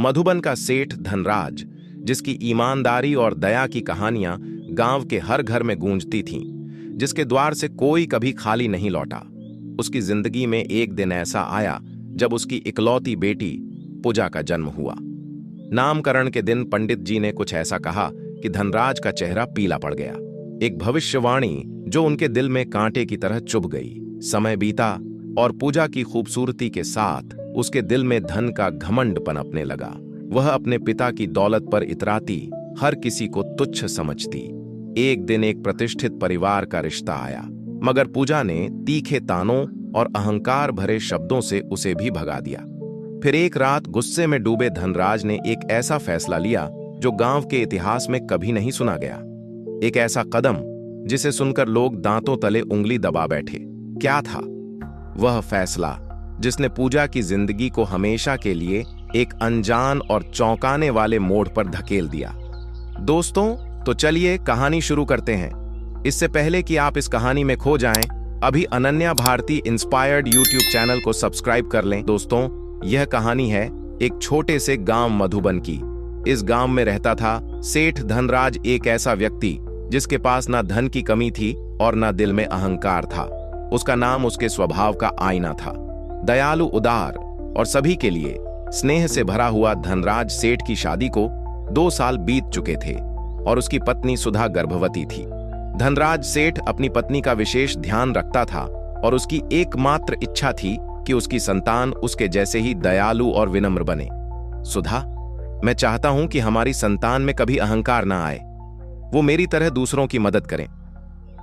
मधुबन का सेठ धनराज, जिसकी ईमानदारी और दया की कहानियां गांव के हर घर में गूंजती थीं, जिसके द्वार से कोई कभी खाली नहीं लौटा। उसकी जिंदगी में एक दिन ऐसा आया जब उसकी इकलौती बेटी पूजा का जन्म हुआ। नामकरण के दिन पंडित जी ने कुछ ऐसा कहा कि धनराज का चेहरा पीला पड़ गया। एक भविष्यवाणी जो उनके दिल में कांटे की तरह चुभ गई। समय बीता और पूजा की खूबसूरती के साथ उसके दिल में धन का घमंड पनपने लगा। वह अपने पिता की दौलत पर इतराती, हर किसी को तुच्छ समझती। एक दिन एक प्रतिष्ठित परिवार का रिश्ता आया, मगर पूजा ने तीखे तानों और अहंकार भरे शब्दों से उसे भी भगा दिया। फिर एक रात गुस्से में डूबे धनराज ने एक ऐसा फैसला लिया जो गांव के इतिहास में कभी नहीं सुना गया। एक ऐसा कदम जिसे सुनकर लोग दांतों तले उंगली दबा बैठे। क्या था वह फैसला जिसने पूजा की जिंदगी को हमेशा के लिए एक अनजान और चौंकाने वाले मोड़ पर धकेल दिया? दोस्तों, तो चलिए कहानी शुरू करते हैं। इससे पहले कि आप इस कहानी में खो जाएं, अभी Ananya Bharati inspired YouTube channel को सब्सक्राइब कर लें। दोस्तों, यह कहानी है एक छोटे से गांव मधुबन की। इस गांव में रहता था सेठ धनराज, एक ऐसा व्यक्ति जिसके पास ना धन की कमी थी और ना दिल में अहंकार था। उसका नाम उसके स्वभाव का आईना था। दयालु, उदार और सभी के लिए स्नेह से भरा हुआ धनराज सेठ की शादी को 2 साल बीत चुके थे और उसकी पत्नी सुधा गर्भवती थी। धनराज सेठ अपनी पत्नी का विशेष ध्यान रखता था और उसकी एकमात्र इच्छा थी कि उसकी संतान उसके जैसे ही दयालु और विनम्र बने। सुधा, मैं चाहता हूं कि हमारी संतान में कभी अहंकार ना आए। वो मेरी तरह दूसरों की मदद करें,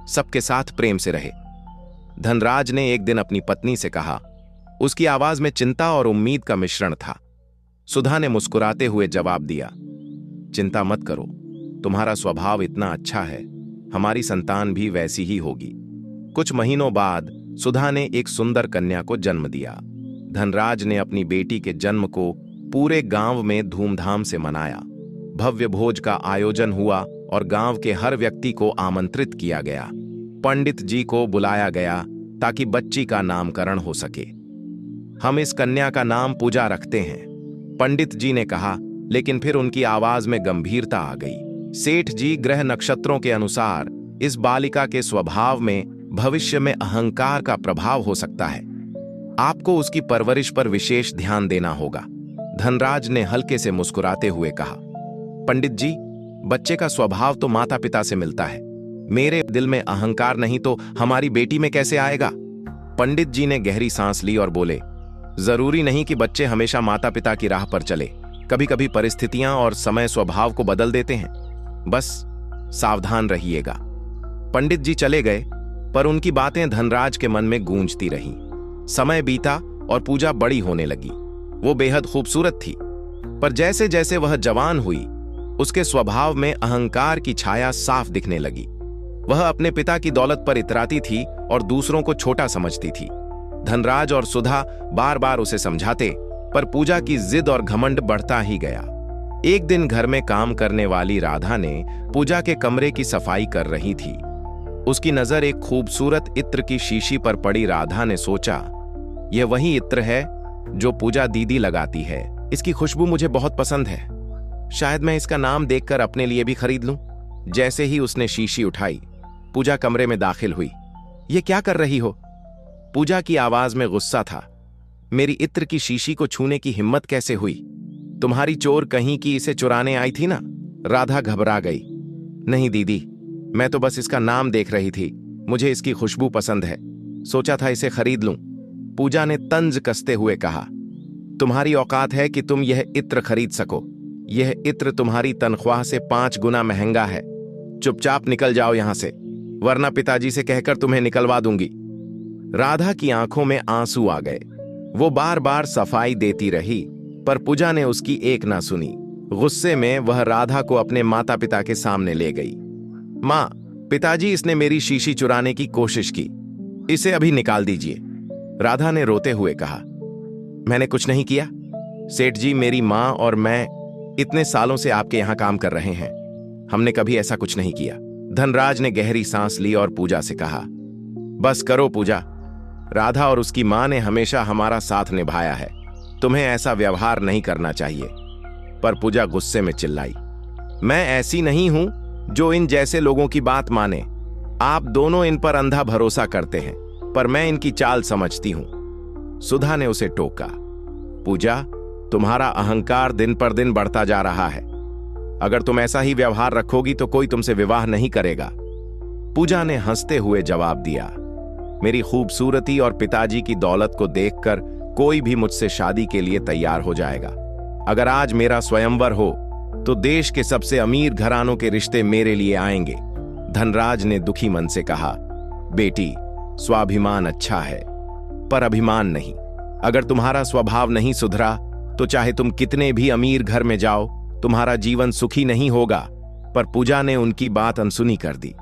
सबके साथ प्रेम से रहे। धनराज ने एक दिन अपनी पत्नी से कहा। उसकी आवाज में चिंता और उम्मीद का मिश्रण था। सुधा ने मुस्कुराते हुए जवाब दिया, चिंता मत करो, तुम्हारा स्वभाव इतना अच्छा है, हमारी संतान भी वैसी ही होगी। कुछ महीनों बाद सुधा ने एक सुंदर कन्या को जन्म दिया। धनराज ने अपनी बेटी के जन्म को पूरे गांव में धूमधाम से मनाया। भव्य भोज का आयोजन हुआ और गांव के हर व्यक्ति को आमंत्रित किया गया। पंडित जी को बुलाया गया ताकि बच्ची का नामकरण हो सके। हम इस कन्या का नाम पूजा रखते हैं, पंडित जी ने कहा, लेकिन फिर उनकी आवाज में गंभीरता आ गई। सेठ जी, ग्रह नक्षत्रों के अनुसार इस बालिका के स्वभाव में भविष्य में अहंकार का प्रभाव हो सकता है। आपको उसकी परवरिश पर विशेष ध्यान देना होगा। धनराज ने हल्के से मुस्कुराते हुए कहा, पंडित जी, बच्चे का स्वभाव तो माता पिता से मिलता है। मेरे दिल में अहंकार नहीं तो हमारी बेटी में कैसे आएगा? पंडित जी ने गहरी सांस ली और बोले, जरूरी नहीं कि बच्चे हमेशा माता पिता की राह पर चले। कभी कभी परिस्थितियां और समय स्वभाव को बदल देते हैं, बस सावधान रहिएगा। पंडित जी चले गए, पर उनकी बातें धनराज के मन में गूंजती रहीं। समय बीता और पूजा बड़ी होने लगी। वो बेहद खूबसूरत थी, पर जैसे जैसे वह जवान हुई, उसके स्वभाव में अहंकार की छाया साफ दिखने लगी। वह अपने पिता की दौलत पर इतराती थी और दूसरों को छोटा समझती थी। धनराज और सुधा बार बार उसे समझाते, पर पूजा की जिद और घमंड बढ़ता ही गया। एक दिन घर में काम करने वाली राधा ने पूजा के कमरे की सफाई कर रही थी। उसकी नजर एक खूबसूरत इत्र की शीशी पर पड़ी। राधा ने सोचा, यह वही इत्र है जो पूजा दीदी लगाती है। इसकी खुशबू मुझे बहुत पसंद है, शायद मैं इसका नाम देखकर अपने लिए भी खरीद लूं। जैसे ही उसने शीशी उठाई, पूजा कमरे में दाखिल हुई। ये क्या कर रही हो? पूजा की आवाज में गुस्सा था। मेरी इत्र की शीशी को छूने की हिम्मत कैसे हुई? तुम्हारी चोर कहीं की इसे चुराने आई थी ना? राधा घबरा गई। नहीं दीदी, मैं तो बस इसका नाम देख रही थी। मुझे इसकी खुशबू पसंद है, सोचा था इसे खरीद लूं। पूजा ने तंज कसते हुए कहा, तुम्हारी औकात है कि तुम यह इत्र खरीद सको? यह इत्र तुम्हारी तनख्वाह से 5 गुना महंगा है। चुपचाप निकल जाओ यहां से, वरना पिताजी से कहकर तुम्हें निकलवा दूंगी। राधा की आंखों में आंसू आ गए। वो बार बार सफाई देती रही, पर पूजा ने उसकी एक ना सुनी। गुस्से में वह राधा को अपने माता पिता के सामने ले गई। मां, पिताजी, इसने मेरी शीशी चुराने की कोशिश की, इसे अभी निकाल दीजिए। राधा ने रोते हुए कहा, मैंने कुछ नहीं किया। सेठ जी, मेरी मां और मैं इतने सालों से आपके यहां काम कर रहे हैं, हमने कभी ऐसा कुछ नहीं किया। धनराज ने गहरी सांस ली और पूजा से कहा, बस करो पूजा, राधा और उसकी मां ने हमेशा हमारा साथ निभाया है, तुम्हें ऐसा व्यवहार नहीं करना चाहिए। पर पूजा गुस्से में चिल्लाई, मैं ऐसी नहीं हूं जो इन जैसे लोगों की बात माने। आप दोनों इन पर अंधा भरोसा करते हैं, पर मैं इनकी चाल समझती हूं। सुधा ने उसे टोका, पूजा, तुम्हारा अहंकार दिन पर दिन बढ़ता जा रहा है। अगर तुम ऐसा ही व्यवहार रखोगी तो कोई तुमसे विवाह नहीं करेगा। पूजा ने हंसते हुए जवाब दिया, मेरी खूबसूरती और पिताजी की दौलत को देखकर कोई भी मुझसे शादी के लिए तैयार हो जाएगा। अगर आज मेरा स्वयंवर हो तो देश के सबसे अमीर घरानों के रिश्ते मेरे लिए आएंगे। धनराज ने दुखी मन से कहा, बेटी, स्वाभिमान अच्छा है पर अभिमान नहीं। अगर तुम्हारा स्वभाव नहीं सुधरा तो चाहे तुम कितने भी अमीर घर में जाओ, तुम्हारा जीवन सुखी नहीं होगा। पर पूजा ने उनकी बात अनसुनी कर दी।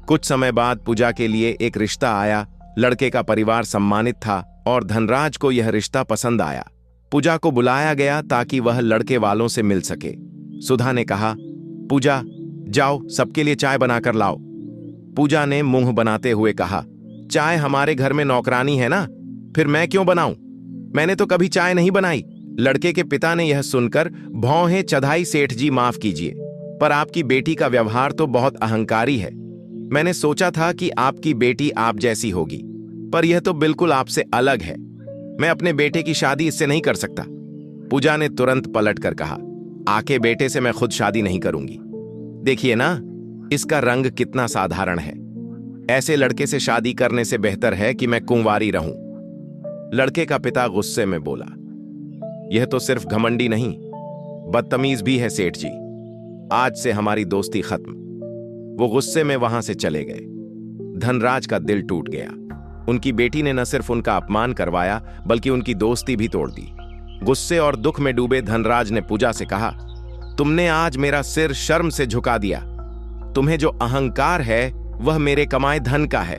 कुछ समय बाद पूजा के लिए एक रिश्ता आया। लड़के का परिवार सम्मानित था और धनराज को यह रिश्ता पसंद आया। पूजा को बुलाया गया ताकि वह लड़के वालों से मिल सके। सुधा ने कहा, पूजा, जाओ सबके लिए चाय बनाकर लाओ। पूजा ने मुंह बनाते हुए कहा, चाय हमारे घर में नौकरानी है ना, फिर मैं क्यों बनाऊं? मैंने तो कभी चाय नहीं बनाई। लड़के के पिता ने यह सुनकर भौहें चढ़ाई, सेठ जी माफ कीजिए, पर आपकी बेटी का व्यवहार तो बहुत अहंकारी है। मैंने सोचा था कि आपकी बेटी आप जैसी होगी, पर यह तो बिल्कुल आपसे अलग है। मैं अपने बेटे की शादी इससे नहीं कर सकता। पूजा ने तुरंत पलटकर कहा, आके बेटे से मैं खुद शादी नहीं करूंगी। देखिए ना, इसका रंग कितना साधारण है। ऐसे लड़के से शादी करने से बेहतर है कि मैं कुंवारी रहूं। लड़के का पिता गुस्से में बोला, यह तो सिर्फ घमंडी नहीं, बदतमीज भी है सेठ जी। आज से हमारी दोस्ती खत्म। वो गुस्से में वहां से चले गए। धनराज का दिल टूट गया। उनकी बेटी ने न सिर्फ उनका अपमान करवाया बल्कि उनकी दोस्ती भी तोड़ दी। गुस्से और दुख में डूबे धनराज ने पूजा से कहा, तुमने आज मेरा सिर शर्म से झुका दिया। तुम्हें जो अहंकार है वह मेरे कमाए धन का है।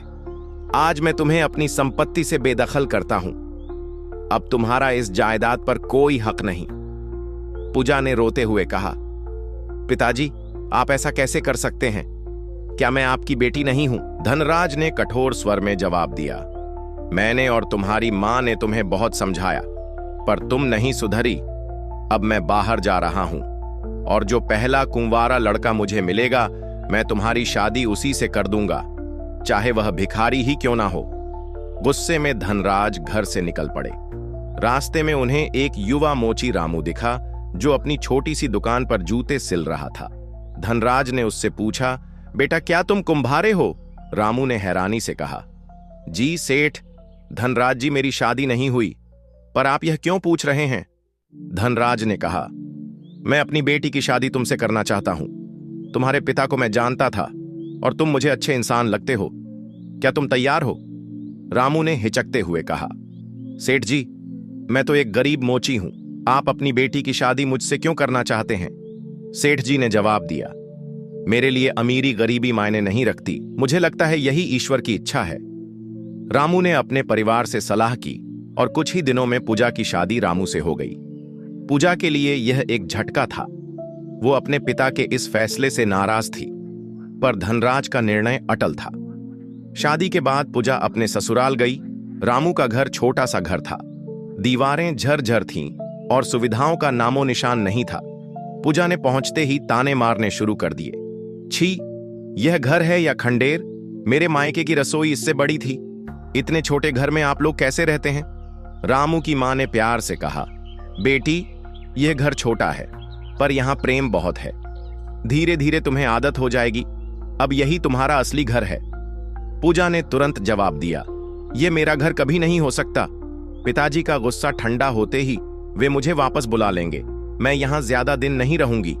आज मैं तुम्हें अपनी संपत्ति से बेदखल करता हूं। अब तुम्हारा इस जायदाद पर कोई हक नहीं। पूजा ने रोते हुए कहा, पिताजी, आप ऐसा कैसे कर सकते हैं? क्या मैं आपकी बेटी नहीं हूं? धनराज ने कठोर स्वर में जवाब दिया, मैंने और तुम्हारी मां ने तुम्हें बहुत समझाया, पर तुम नहीं सुधरी। अब मैं बाहर जा रहा हूं और जो पहला कुंवारा लड़का मुझे मिलेगा, मैं तुम्हारी शादी उसी से कर दूंगा, चाहे वह भिखारी ही क्यों ना हो। गुस्से में धनराज घर से निकल पड़े। रास्ते में उन्हें एक युवा मोची रामू दिखा जो अपनी छोटी सी दुकान पर जूते सिल रहा था। धनराज ने उससे पूछा, बेटा क्या तुम कुंभारे हो? रामू ने हैरानी से कहा, जी सेठ। धनराज जी, मेरी शादी नहीं हुई, पर आप यह क्यों पूछ रहे हैं? धनराज ने कहा, मैं अपनी बेटी की शादी तुमसे करना चाहता हूं। तुम्हारे पिता को मैं जानता था और तुम मुझे अच्छे इंसान लगते हो। क्या तुम तैयार हो? रामू ने हिचकते हुए कहा, सेठ जी, मैं तो एक गरीब मोची हूं। आप अपनी बेटी की शादी मुझसे क्यों करना चाहते हैं? सेठ जी ने जवाब दिया, मेरे लिए अमीरी गरीबी मायने नहीं रखती। मुझे लगता है यही ईश्वर की इच्छा है। रामू ने अपने परिवार से सलाह की और कुछ ही दिनों में पूजा की शादी रामू से हो गई। पूजा के लिए यह एक झटका था। वो अपने पिता के इस फैसले से नाराज थी, पर धनराज का निर्णय अटल था। शादी के बाद पूजा अपने ससुराल गई। रामू का घर छोटा सा घर था। दीवारें झरझर थीं और सुविधाओं का नामो निशान नहीं था। पूजा ने पहुंचते ही ताने मारने शुरू कर दिए, छी, यह घर है या खंडेर? मेरे मायके की रसोई इससे बड़ी थी। इतने छोटे घर में आप लोग कैसे रहते हैं? रामू की मां ने प्यार से कहा, बेटी, यह घर छोटा है पर यहां प्रेम बहुत है। धीरे धीरे तुम्हें आदत हो जाएगी। अब यही तुम्हारा असली घर है। पूजा ने तुरंत जवाब दिया, यह मेरा घर कभी नहीं हो सकता। पिताजी का गुस्सा ठंडा होते ही वे मुझे वापस बुला लेंगे। मैं यहां ज्यादा दिन नहीं रहूंगी।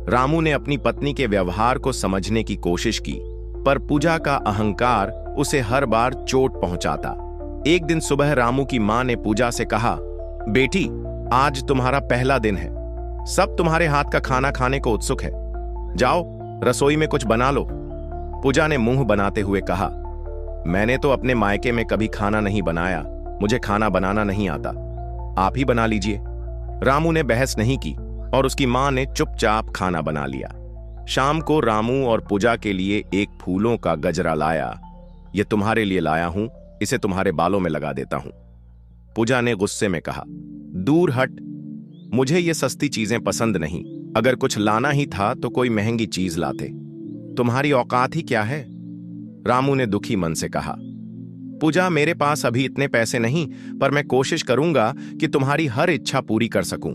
रामू ने अपनी पत्नी के व्यवहार को समझने की कोशिश की, पर पूजा का अहंकार उसे हर बार चोट पहुंचाता। एक दिन सुबह रामू की मां ने पूजा से कहा, बेटी, आज तुम्हारा पहला दिन है। सब तुम्हारे हाथ का खाना खाने को उत्सुक है। जाओ, रसोई में कुछ बना लो। पूजा ने मुंह बनाते हुए कहा, मैंने तो अपने मायके में कभी खाना नहीं बनाया। मुझे खाना बनाना नहीं आता। आप ही बना लीजिए। रामू ने बहस नहीं की और उसकी मां ने चुपचाप खाना बना लिया। शाम को रामू और पूजा के लिए एक फूलों का गजरा लाया। यह तुम्हारे लिए लाया हूं, इसे तुम्हारे बालों में लगा देता हूं। पूजा ने गुस्से में कहा, दूर हट, मुझे ये सस्ती चीजें पसंद नहीं। अगर कुछ लाना ही था तो कोई महंगी चीज लाते। तुम्हारी औकात ही क्या है? रामू ने दुखी मन से कहा। पूजा, मेरे पास अभी इतने पैसे नहीं, पर मैं कोशिश करूंगा कि तुम्हारी हर इच्छा पूरी कर सकूं।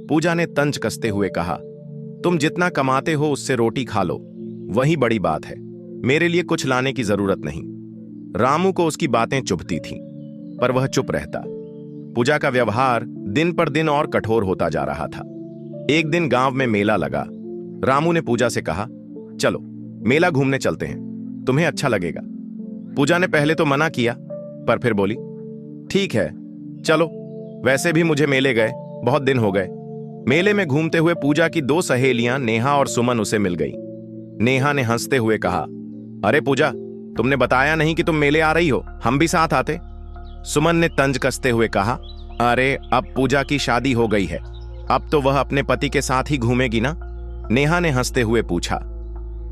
पूजा ने तंज कसते हुए कहा, तुम जितना कमाते हो उससे रोटी खा लो, वही बड़ी बात है। मेरे लिए कुछ लाने की जरूरत नहीं। रामू को उसकी बातें चुभती थीं, पर वह चुप रहता। पूजा का व्यवहार दिन पर दिन और कठोर होता जा रहा था। एक दिन गांव में मेला लगा। रामू ने पूजा से कहा, चलो मेला घूमने चलते हैं, तुम्हें अच्छा लगेगा। पूजा ने पहले तो मना किया, पर फिर बोली, ठीक है चलो। वैसे भी मुझे मेले गए बहुत दिन हो गए। मेले में घूमते हुए पूजा की दो सहेलियां नेहा और सुमन उसे मिल गई। नेहा ने हंसते हुए कहा, अरे पूजा, तुमने बताया नहीं कि तुम मेले आ रही हो, हम भी साथ आते। सुमन ने तंज कसते हुए कहा, अरे अब पूजा की शादी हो गई है, अब तो वह अपने पति के साथ ही घूमेगी ना। नेहा ने हंसते हुए पूछा,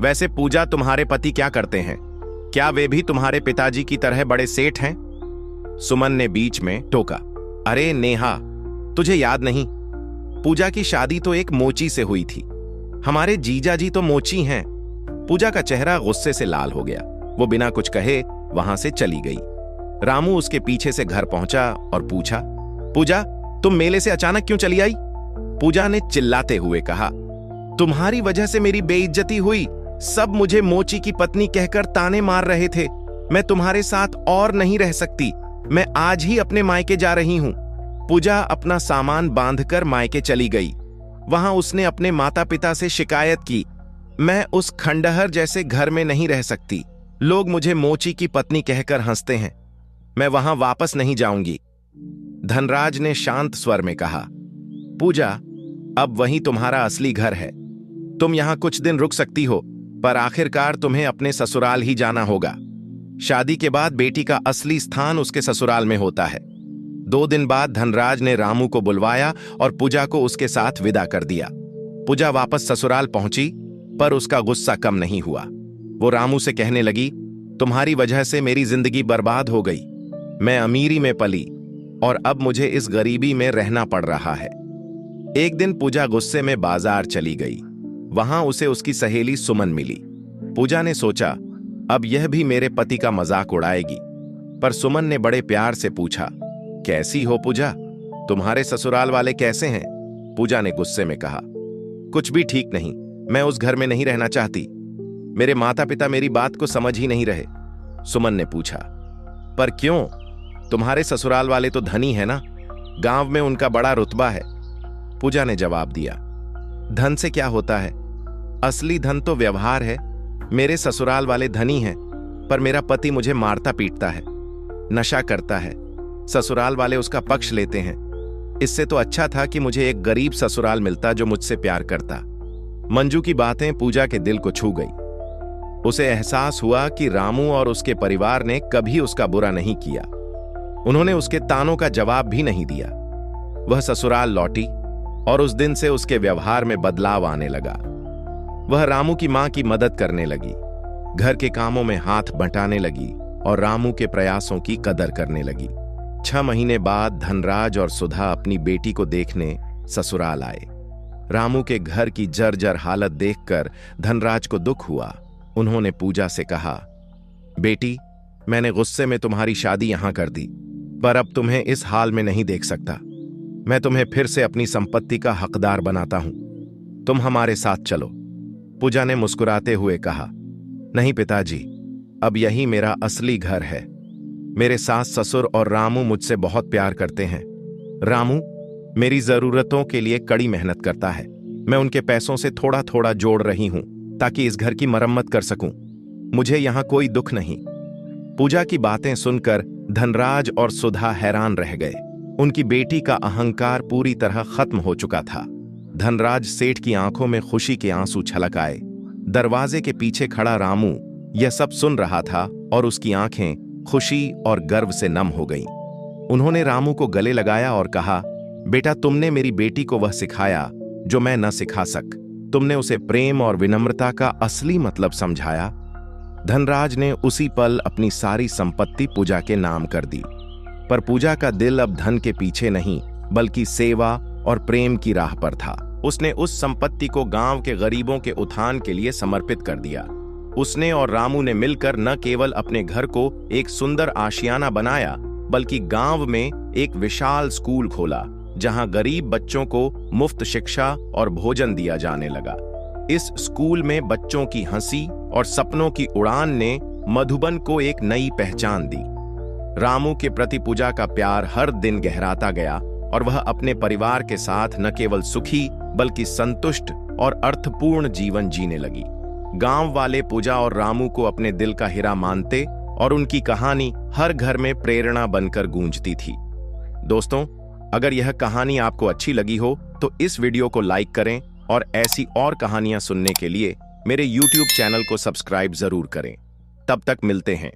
वैसे पूजा, तुम्हारे पति क्या करते हैं? क्या वे भी तुम्हारे पिताजी की तरह बड़े सेठ हैं? सुमन ने बीच में टोका, अरे नेहा, तुझे याद नहीं? पूजा की शादी तो एक मोची से हुई थी। हमारे जीजा जी तो मोची हैं। पूजा का चेहरा गुस्से से लाल हो गया। वो बिना कुछ कहे वहां से चली गई। रामू उसके पीछे से घर पहुंचा और पूछा, पूजा, तुम मेले से अचानक क्यों चली आई? पूजा ने चिल्लाते हुए कहा, तुम्हारी वजह से मेरी बेइज्जती हुई। सब मुझे मोची की पत्नी कहकर ताने मार रहे थे। मैं तुम्हारे साथ और नहीं रह सकती। मैं आज ही अपने मायके जा रही हूं। पूजा अपना सामान बांधकर मायके चली गई। वहां उसने अपने माता पिता से शिकायत की, मैं उस खंडहर जैसे घर में नहीं रह सकती। लोग मुझे मोची की पत्नी कहकर हंसते हैं। मैं वहां वापस नहीं जाऊंगी। धनराज ने शांत स्वर में कहा, पूजा, अब वही तुम्हारा असली घर है। तुम यहां कुछ दिन रुक सकती हो, पर आखिरकार तुम्हें अपने ससुराल ही जाना होगा। शादी के बाद बेटी का असली स्थान उसके ससुराल में होता है। 2 दिन बाद धनराज ने रामू को बुलवाया और पूजा को उसके साथ विदा कर दिया। पूजा वापस ससुराल पहुंची, पर उसका गुस्सा कम नहीं हुआ। वो रामू से कहने लगी, तुम्हारी वजह से मेरी जिंदगी बर्बाद हो गई। मैं अमीरी में पली और अब मुझे इस गरीबी में रहना पड़ रहा है। एक दिन पूजा गुस्से में बाजार चली गई। वहां उसे उसकी सहेली सुमन मिली। पूजा ने सोचा, अब यह भी मेरे पति का मजाक उड़ाएगी, पर सुमन ने बड़े प्यार से पूछा, कैसी हो पूजा? तुम्हारे ससुराल वाले कैसे हैं? पूजा ने गुस्से में कहा, कुछ भी ठीक नहीं। मैं उस घर में नहीं रहना चाहती। मेरे माता पिता मेरी बात को समझ ही नहीं रहे। सुमन ने पूछा, पर क्यों? तुम्हारे ससुराल वाले तो धनी है ना, गांव में उनका बड़ा रुतबा है। पूजा ने जवाब दिया, धन से क्या होता है? असली धन तो व्यवहार है। मेरे ससुराल वाले धनी हैं, पर मेरा पति मुझे मारता पीटता है, नशा करता है। ससुराल वाले उसका पक्ष लेते हैं। इससे तो अच्छा था कि मुझे एक गरीब ससुराल मिलता जो मुझसे प्यार करता। मंजू की बातें पूजा के दिल को छू गई। उसे एहसास हुआ कि रामू और उसके परिवार ने कभी उसका बुरा नहीं किया। उन्होंने उसके तानों का जवाब भी नहीं दिया। वह ससुराल लौटी और उस दिन से उसके व्यवहार में बदलाव आने लगा। वह रामू की मां की मदद करने लगी, घर के कामों में हाथ बंटाने लगी और रामू के प्रयासों की कदर करने लगी। 6 महीने बाद धनराज और सुधा अपनी बेटी को देखने ससुराल आए। रामू के घर की जर्जर हालत देखकर धनराज को दुख हुआ। उन्होंने पूजा से कहा, बेटी, मैंने गुस्से में तुम्हारी शादी यहां कर दी, पर अब तुम्हें इस हाल में नहीं देख सकता। मैं तुम्हें फिर से अपनी संपत्ति का हकदार बनाता हूं। तुम हमारे साथ चलो। पूजा ने मुस्कुराते हुए कहा, नहीं पिताजी, अब यही मेरा असली घर है। मेरे सास ससुर और रामू मुझसे बहुत प्यार करते हैं। रामू मेरी जरूरतों के लिए कड़ी मेहनत करता है। मैं उनके पैसों से थोड़ा थोड़ा जोड़ रही हूं ताकि इस घर की मरम्मत कर सकूं। मुझे यहां कोई दुख नहीं। पूजा की बातें सुनकर धनराज और सुधा हैरान रह गए। उनकी बेटी का अहंकार पूरी तरह खत्म हो चुका था। धनराज सेठ की आंखों में खुशी के आंसू छलक आए। दरवाजे के पीछे खड़ा रामू यह सब सुन रहा था और उसकी आंखें खुशी और गर्व से नम हो गईं। उन्होंने रामू को गले लगाया और कहा, बेटा, तुमने मेरी बेटी को वह सिखाया जो मैं न सिखा सक। तुमने उसे प्रेम और विनम्रता का असली मतलब समझाया। धनराज ने उसी पल अपनी सारी संपत्ति पूजा के नाम कर दी। पर पूजा का दिल अब धन के पीछे नहीं, बल्कि सेवा और प्रेम की राह पर था। उसने उस संपत्ति को गांव के गरीबों के उत्थान के लिए समर्पित कर दिया। उसने और रामू ने मिलकर न केवल अपने घर को एक सुंदर आशियाना बनाया, बल्कि गांव में एक विशाल स्कूल खोला जहां गरीब बच्चों को मुफ्त शिक्षा और भोजन दिया जाने लगा। इस स्कूल में बच्चों की हंसी और सपनों की उड़ान ने मधुबन को एक नई पहचान दी। रामू के प्रति पूजा का प्यार हर दिन गहराता गया और वह अपने परिवार के साथ न केवल सुखी बल्कि संतुष्ट और अर्थपूर्ण जीवन जीने लगी। गांव वाले पूजा और रामू को अपने दिल का हीरा मानते और उनकी कहानी हर घर में प्रेरणा बनकर गूंजती थी। दोस्तों, अगर यह कहानी आपको अच्छी लगी हो तो इस वीडियो को लाइक करें और ऐसी और कहानियां सुनने के लिए मेरे YouTube चैनल को सब्सक्राइब जरूर करें। तब तक मिलते हैं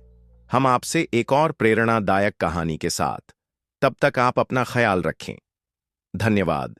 हम आपसे एक और प्रेरणादायक कहानी के साथ। तब तक आप अपना ख्याल रखें। धन्यवाद।